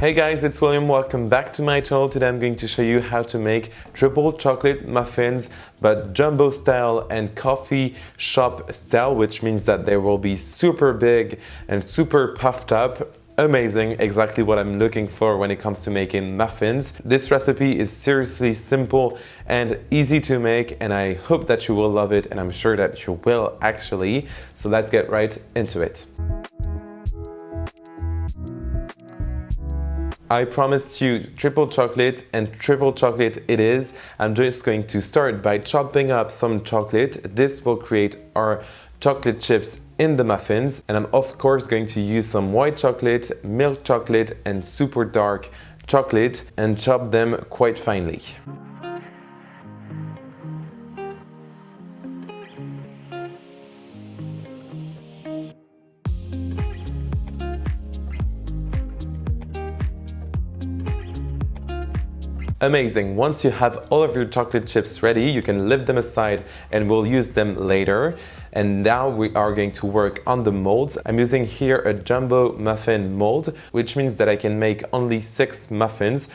Hey guys, it's William. Welcome back to my channel. Today I'm going to show you how to make triple chocolate muffins, but jumbo style and coffee shop style, which means that they will be super big and super puffed up. Amazing, exactly what I'm looking for when it comes to making muffins. This recipe is seriously simple and easy to make, and I hope that you will love it, and I'm sure that you will actually. So let's get right into it. I promised you triple chocolate, and triple chocolate it is. I'm just going to start by chopping up some chocolate. This will create our chocolate chips in the muffins. And I'm of course going to use some white chocolate, milk chocolate, and super dark chocolate and chop them quite finely. Amazing. Once you have all of your chocolate chips ready, you can leave them aside and we'll use them later. And now we are going to work on the molds. I'm using here a jumbo muffin mold, which means that I can make only 6 muffins.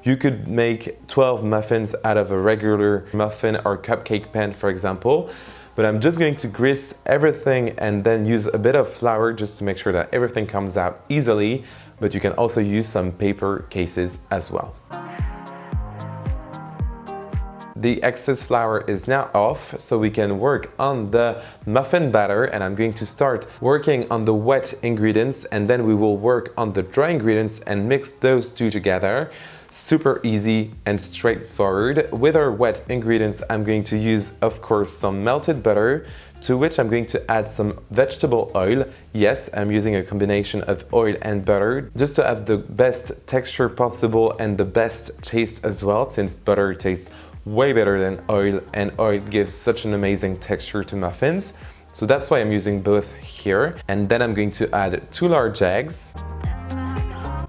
You could make 12 muffins out of a regular muffin or cupcake pan, for example. But I'm just going to grease everything and then use a bit of flour just to make sure that everything comes out easily. But you can also use some paper cases as well. The excess flour is now off, so we can work on the muffin batter, and I'm going to start working on the wet ingredients, and then we will work on the dry ingredients and mix those two together. Super easy and straightforward. With our wet ingredients, I'm going to use, of course, some melted butter, to which I'm going to add some vegetable oil. Yes, I'm using a combination of oil and butter just to have the best texture possible and the best taste as well, since butter tastes way better than oil, and oil gives such an amazing texture to muffins. So that's why I'm using both here. And then I'm going to add 2 large eggs.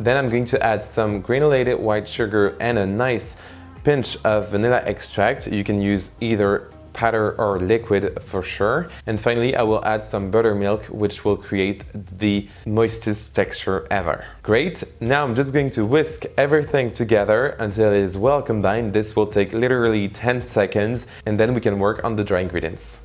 Then I'm going to add some granulated white sugar and a nice pinch of vanilla extract. You can use either powder or liquid for sure. And finally, I will add some buttermilk, which will create the moistest texture ever. Great. Now I'm just going to whisk everything together until it is well combined. This will take literally 10 seconds, and then we can work on the dry ingredients.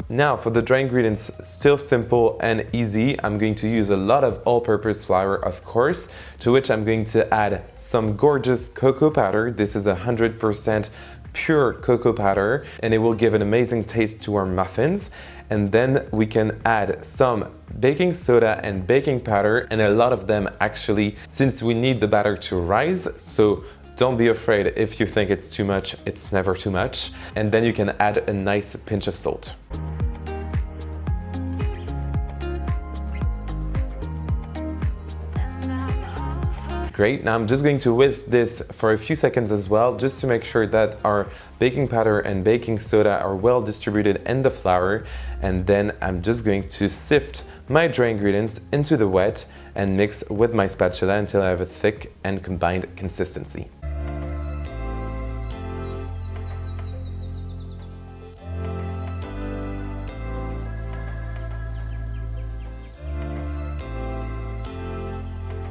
Now for the dry ingredients, still simple and easy. I'm going to use a lot of all-purpose flour, of course, to which I'm going to add some gorgeous cocoa powder. This is 100% pure cocoa powder, and it will give an amazing taste to our muffins. And then we can add some baking soda and baking powder, and a lot of them actually, since we need the batter to rise. So don't be afraid if you think it's too much, it's never too much. And then you can add a nice pinch of salt. Great, now I'm just going to whisk this for a few seconds as well, just to make sure that our baking powder and baking soda are well distributed in the flour. And then I'm just going to sift my dry ingredients into the wet and mix with my spatula until I have a thick and combined consistency.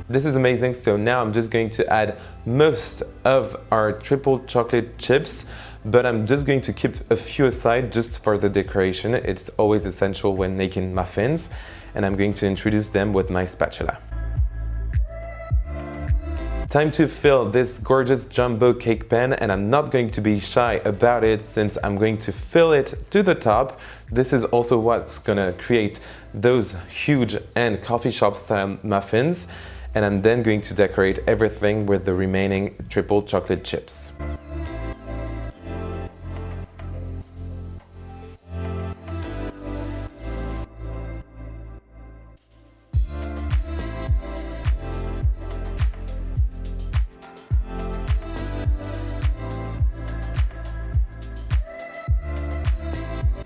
This is amazing. So now I'm just going to add most of our triple chocolate chips, but I'm just going to keep a few aside just for the decoration. It's always essential when making muffins, and I'm going to introduce them with my spatula. Time to fill this gorgeous jumbo cake pan, and I'm not going to be shy about it since I'm going to fill it to the top. This is also what's gonna create those huge and coffee shop style muffins. And I'm then going to decorate everything with the remaining triple chocolate chips.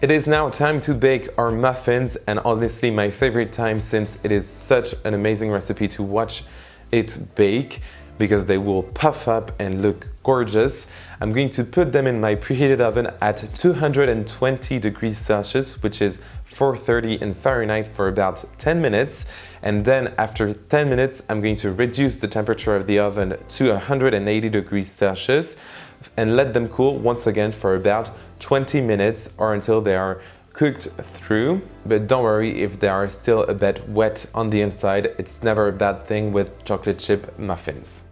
It is now time to bake our muffins, and honestly my favorite time, since it is such an amazing recipe to watch it bake, because they will puff up and look gorgeous. I'm going to put them in my preheated oven at 220 degrees Celsius, which is 430 in Fahrenheit for about 10 minutes. And then after 10 minutes, I'm going to reduce the temperature of the oven to 180 degrees Celsius and let them cool once again for about 20 minutes or until they are cooked through. But don't worry if they are still a bit wet on the inside. It's never a bad thing with chocolate chip muffins.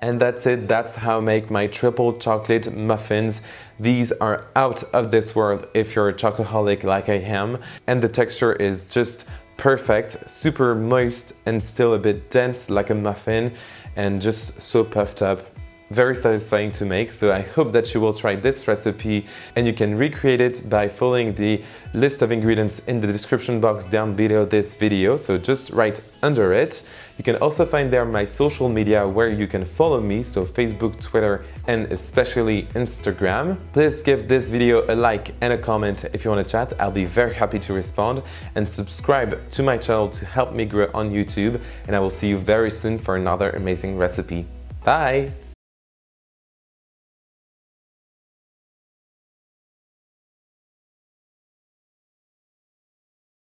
And that's it, that's how I make my triple chocolate muffins. These are out of this world if you're a chocoholic like I am. And the texture is just perfect, super moist and still a bit dense like a muffin and just so puffed up. Very satisfying to make, so I hope that you will try this recipe and you can recreate it by following the list of ingredients in the description box down below this video, so just right under it. You can also find there my social media where you can follow me, so Facebook, Twitter, and especially Instagram. Please give this video a like and a comment if you want to chat. I'll be very happy to respond, and subscribe to my channel to help me grow on YouTube, and I will see you very soon for another amazing recipe. Bye!